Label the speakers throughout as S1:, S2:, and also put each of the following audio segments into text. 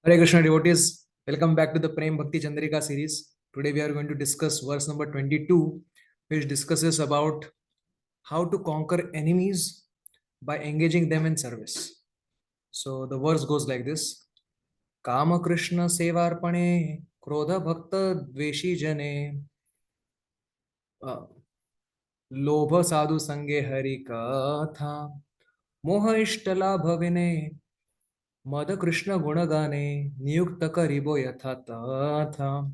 S1: Hare Krishna devotees, welcome back to the Prem Bhakti Chandrika series. Today we are going to discuss verse number 22, which discusses about how to conquer enemies by engaging them in service. So the verse goes like this: Kama Krishna Sevarpane Krodha Bhakta Dveshi Jane लोभ साधु संगे हरि कथा मोह इष्टला भविने मद कृष्ण गुणगाने नियुक्त करिबो यथा तथा.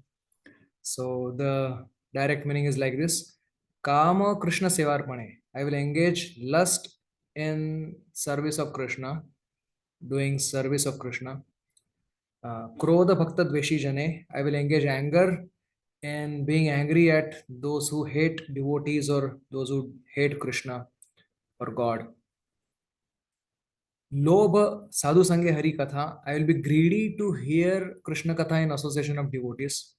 S1: So the direct meaning is like this: Kama Krishna Sevarpane. I will engage lust in service of Krishna, doing service of Krishna. Krodha Bhakta Dveshi Jane. I will engage anger in being angry at those who hate devotees or those who hate Krishna or God. Lobha Sadhu Sange Hari Katha. I will be greedy to hear Krishna Katha in association of devotees.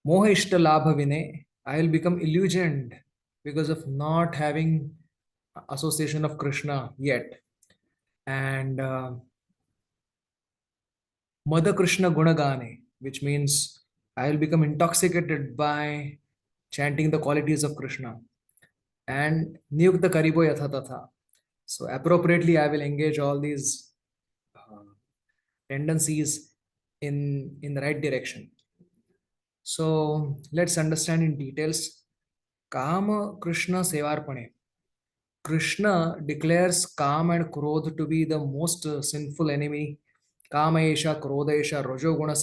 S1: Moha Ishta Labha Vinay, I will become illusioned because of not having association of Krishna yet. And Mada Krishna Gunagane, which means I will become intoxicated by chanting the qualities of Krishna. And Niyukta Karibo Yatha Tatha. So appropriately, I will engage all these tendencies in the right direction. So let's understand in details. Kama Krishna Sevarpane. Krishna declares Kam and Krodh to be the most sinful enemy. Kama Esha, Krodha Esha, Rajoguna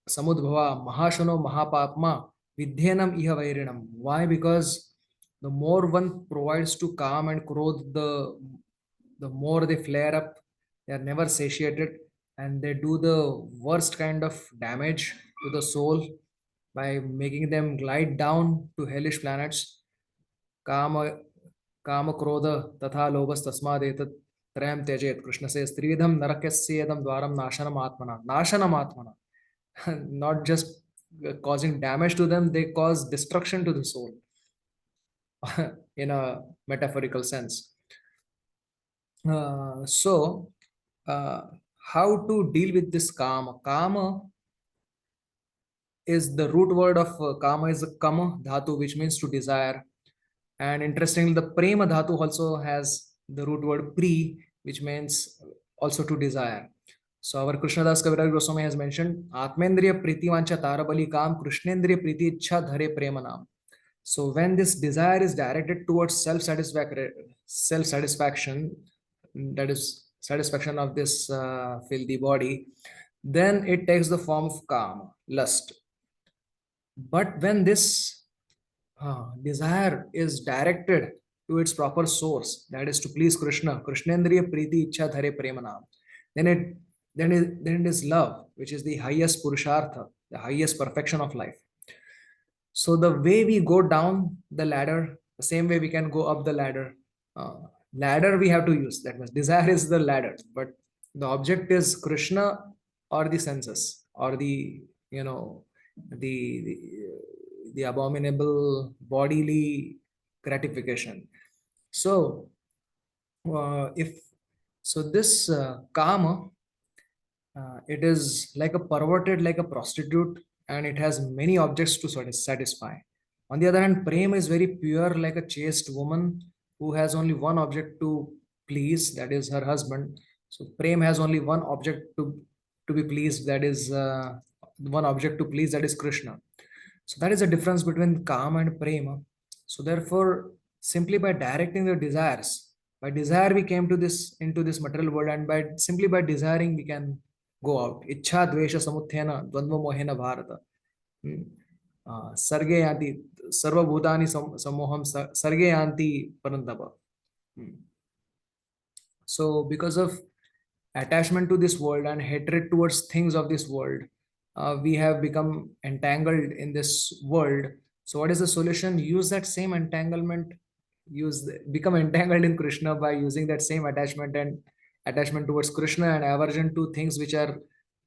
S1: Samudbhava, Mahashano Mahapatma, Vidhenam Iha Vairinam. Why? Because the more one provides to Kam and Krodh, the more they flare up. They are never satiated and they do the worst kind of damage to the soul by making them glide down to hellish planets. Kama काम क्रोध तथा लोभस्तस्मादेतत् त्रयं त्यजेत. Krishna says त्रिविधम नरकस्येदं Dwaram नाशनम आत्मना. Nashanam atmana. Not just causing damage to them, they cause destruction to the soul in a metaphorical sense. So how to deal with this kama? Kama is the root word of kama is a kama dhatu, which means to desire. And interestingly, the prema dhatu also has the root word pri, which means also to desire. So our Krishnadas Kaviraj Goswami has mentioned Atmendriya Priti Vancha Tarabali Kam Krishnendriya Priti Ichha Dhare Premanam. So when this desire is directed towards self-satisfaction, that is satisfaction of this filthy body, then it takes the form of kam, lust. But when this desire is directed to its proper source, that is to please Krishna, Krishnendriya Priti Ichha Dhare Premanam, then it is love, which is the highest purushartha, the highest perfection of life. So the way we go down the ladder, the same way we can go up the ladder. Ladder we have to use. That means desire is the ladder, but the object is Krishna or the senses or the the the abominable bodily gratification. So if so, this kama, it is like a perverted, like a prostitute, and it has many objects to satisfy. On the other hand, prema is very pure, like a chaste woman who has only one object to please, that is her husband. So prema has only one object to be pleased, that is one object to please, that is Krishna. So that is the difference between kama and prema. So therefore, simply by directing the desires, by desire we came to this into this material world, and by simply by desiring we can go out. Ichha dvesha samuthena dvandva mohena bharata. Sarge yanti sarvabhutani samoham sarge yanti parantapa. So because of attachment to this world and hatred towards things of this world, we have become entangled in this world. So what is the solution? Use that same entanglement, become entangled in Krishna by using that same attachment towards Krishna and aversion to things which are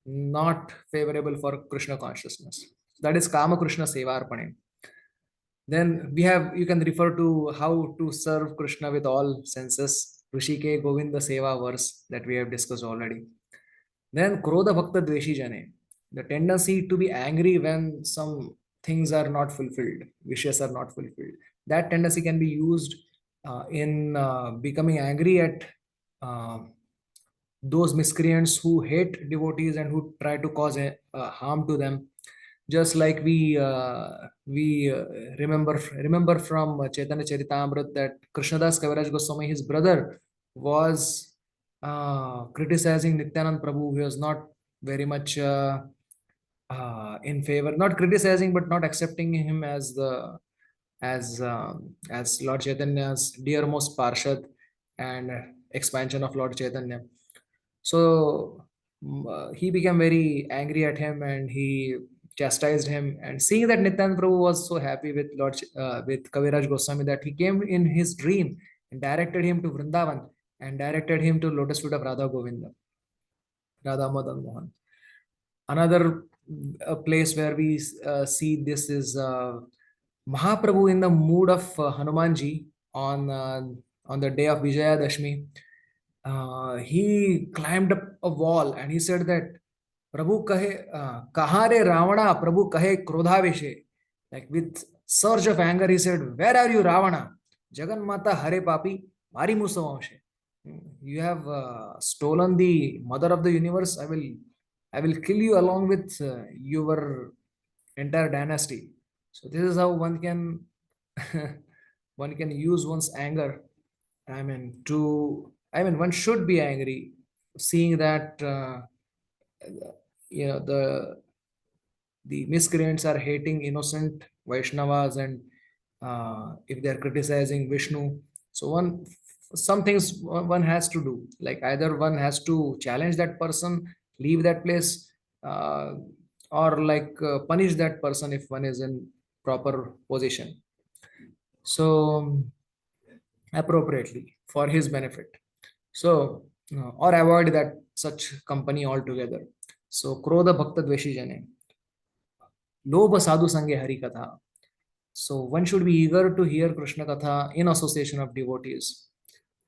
S1: not favorable for Krishna consciousness. That is Kama Krishna Sevarpane. Then you can refer to how to serve Krishna with all senses. Rishike Govinda Seva verse that we have discussed already. Then krodha bhakta dveshi jane, the tendency to be angry when some things are not fulfilled, wishes are not fulfilled. That tendency can be used in becoming angry at uh, those miscreants who hate devotees and who try to cause harm to them. Just like we remember from Chaitanya Charitamrita that Krishnadas Kaviraj Goswami, his brother, was criticizing Nityanand Prabhu. He was not very much in favor, not criticizing but not accepting him as the as Lord Chaitanya's dearmost Parshad and expansion of Lord Chaitanya. So he became very angry at him and he chastised him. And seeing that Nityanand Prabhu was so happy with with Kaviraj Goswami that he came in his dream and directed him to Vrindavan and directed him to lotus feet of Radha Govinda, Radha Madan Mohan. Another place where we see this is Mahaprabhu in the mood of Hanumanji on the day of Vijayadashmi. He climbed up a wall and he said that Prabhu kahe, kaha re Ravana, Prabhu kahe krodhaveshe. Like with surge of anger, he said, "Where are you, Ravana? Jagan Mata Hare Papi, Mari Musavamshe. You have stolen the mother of the universe. I will kill you along with your entire dynasty." So this is how one can one can use one's anger. One should be angry, seeing that the miscreants are hating innocent Vaishnavas, and if they are criticizing Vishnu. So some things one has to do. Like either one has to challenge that person, leave that place, uh, or like punish that person if one is in proper position. So appropriately for his benefit. So or avoid that such company altogether. So krodha bhakta dveshi jane, lobha sadhu sange hari katha. So one should be eager to hear Krishna katha in association of devotees.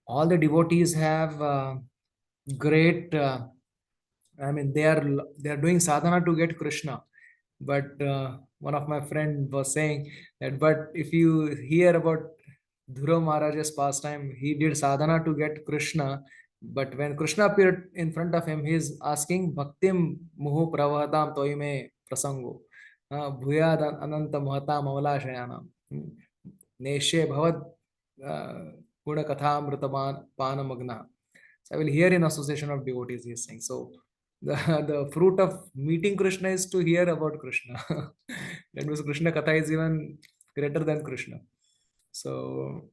S1: All the devotees have great they are doing sadhana to get Krishna. But one of my friend was saying that, but if you hear about Dhruva Maharaj's pastime, he did sadhana to get Krishna. But when Krishna appeared in front of him, he is asking Bhaktim Muhu Pravadam Toime Prasango. Bhuyad Ananta Mahata Mavala Shayanam. Neshe Bhavad Guna Katha Pana Magna. So I will hear in association of devotees, he is saying. So the fruit of meeting Krishna is to hear about Krishna. That means Krishna Katha is even greater than Krishna. So,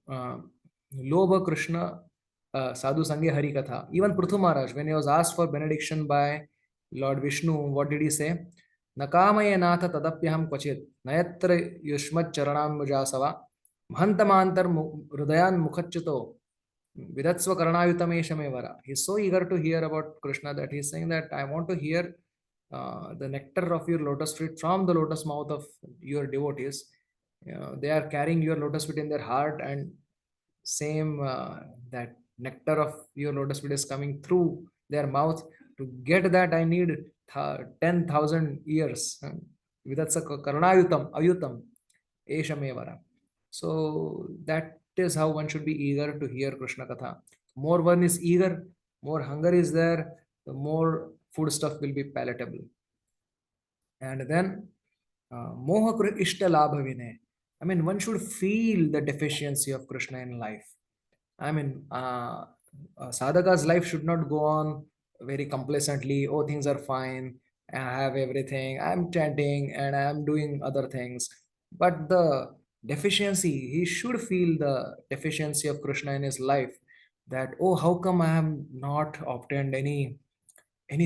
S1: Lobha Krishna, Sadhu Sange Hari Katha. Even Prithu Maharaj, when he was asked for benediction by Lord Vishnu, what did he say? Nakamaya Natha Tadapyaham Kvachit, Nayatra Yushmat Charanam Mujasava, Mahantamantar Hrudayan Mukhachuto, Vidatsva Karnayutameshamevara. He's so eager to hear about Krishna that he's saying that I want to hear the nectar of your lotus feet from the lotus mouth of your devotees. They are carrying your lotus feet in their heart, and same that nectar of your lotus feet is coming through their mouth. To get that, I need 10,000 years. Vidatsa Karnayutam Ayutam Eshamevara. So that is how one should be eager to hear Krishna Katha. More one is eager, more hunger is there, the more food stuff will be palatable. And then Moha Ishta Labha Vinay. I mean, one should feel the deficiency of Krishna in life. I mean, sadhaka's life should not go on very complacently. Oh, things are fine. I have everything. I'm chanting and I'm doing other things. But the deficiency, he should feel the deficiency of Krishna in his life. That, oh, how come I have not obtained any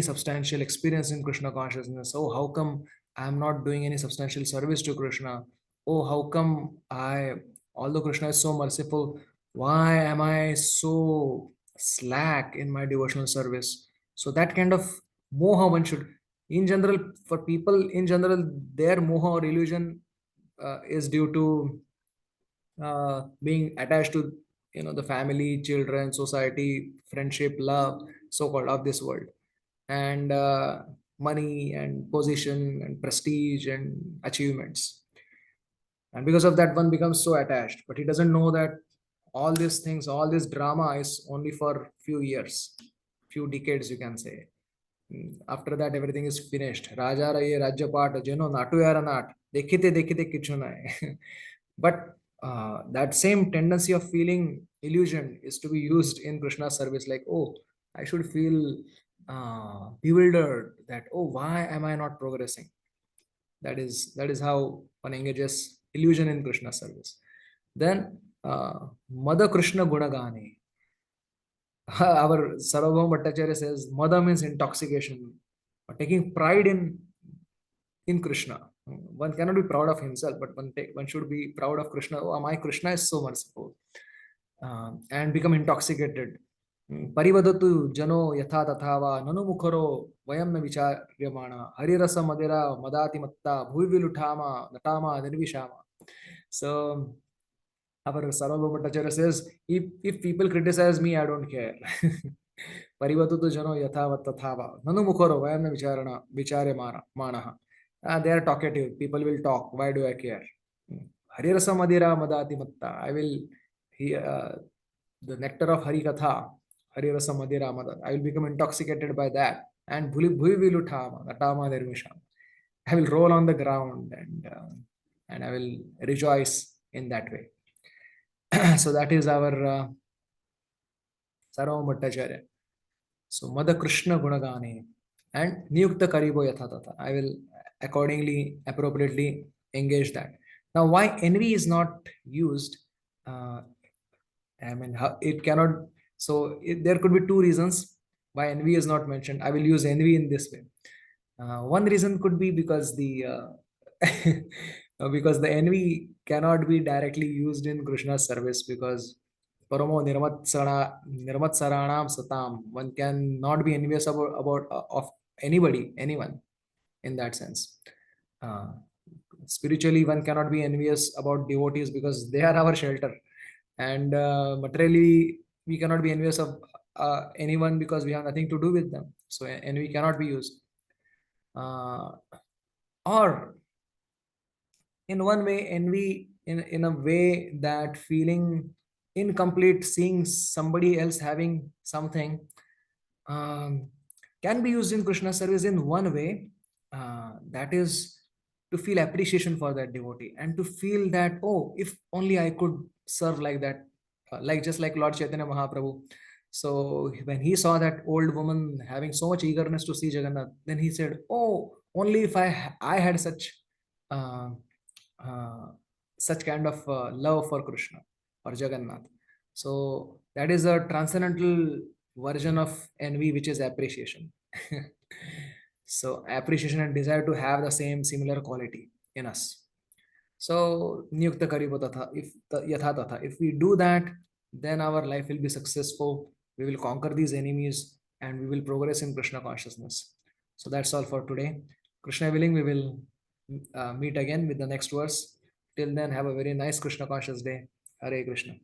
S1: substantial experience in Krishna consciousness? Oh, how come I'm not doing any substantial service to Krishna? Oh, how come although Krishna is so merciful, why am I so slack in my devotional service? So that kind of moha one should, in general, for people in general, their moha or illusion is due to being attached to the family, children, society, friendship, love, so called, of this world. and money and position and prestige and achievements. And because of that, one becomes so attached, but he doesn't know that all these things, all this drama is only for few years, few decades, you can say. After that, everything is finished. Raja raye rajyapat jeno natu yara nat dekhite dekhite kichu nahi. But that same tendency of feeling illusion is to be used in Krishna's service. Like, oh, I should feel bewildered, that, oh, why am I not progressing? That is how one engages illusion in Krishna service. Then Mada Krishna Gunagani. Our Sarvabhauma Bhattacharya says Mada means intoxication, taking pride in Krishna. One cannot be proud of himself, but one should be proud of Krishna. Oh, my Krishna is so merciful, and become intoxicated. Parivadatu jano yatha tathava nanu mukharo vayam na vicharyamana harirasa madira madati matta bhuviluthama natama nirvishama. So our Sarvabhauma Bhattacharya says, if people criticize me, I don't care. Parivadatu jano yatha tathava nanu mukharo vayam na vicharyamana manaha. They are talkative. People will talk. Why do I care? Harirasa madira madati matta. I will hear the nectar of Hari Katha, Harirasa Madira Mada. I will become intoxicated by that. And Bhui Vilutama, Natama Nirvisham. I will roll on the ground and I will rejoice in that way. So that is our Sarvam Bhattacharya. So Mada Krishna Gunagane and Niyukta Karibo Yathatata. I will accordingly, appropriately engage that. Now, why envy is not used? Uh, I mean, how, it cannot. So there could be two reasons why envy is not mentioned. I will use envy in this way. One reason could be because because the envy cannot be directly used in Krishna's service, because Paramo Nirmatsaranam Satam. One cannot be envious about of anybody, anyone, in that sense. Uh, Spiritually, one cannot be envious about devotees because they are our shelter, and materially, we cannot be envious of anyone because we have nothing to do with them. So envy cannot be used. Uh, or in one way, envy in a way that feeling incomplete, seeing somebody else having something, um, can be used in Krishna service in one way, that is to feel appreciation for that devotee and to feel that, oh, if only I could serve like that, like just like Lord Chaitanya Mahaprabhu. So when he saw that old woman having so much eagerness to see Jagannath, then he said, oh, only if I had uh, uh, such kind of love for Krishna or Jagannath. So that is a transcendental version of envy, which is appreciation. So appreciation and desire to have the same similar quality in us. So niyukta karibo tatha, if yatha tatha, if we do that, then our life will be successful. We will conquer these enemies and we will progress in Krishna consciousness. So that's all for today. Krishna willing, we will meet again with the next verse. Till then, have a very nice Krishna conscious day. Hare Krishna.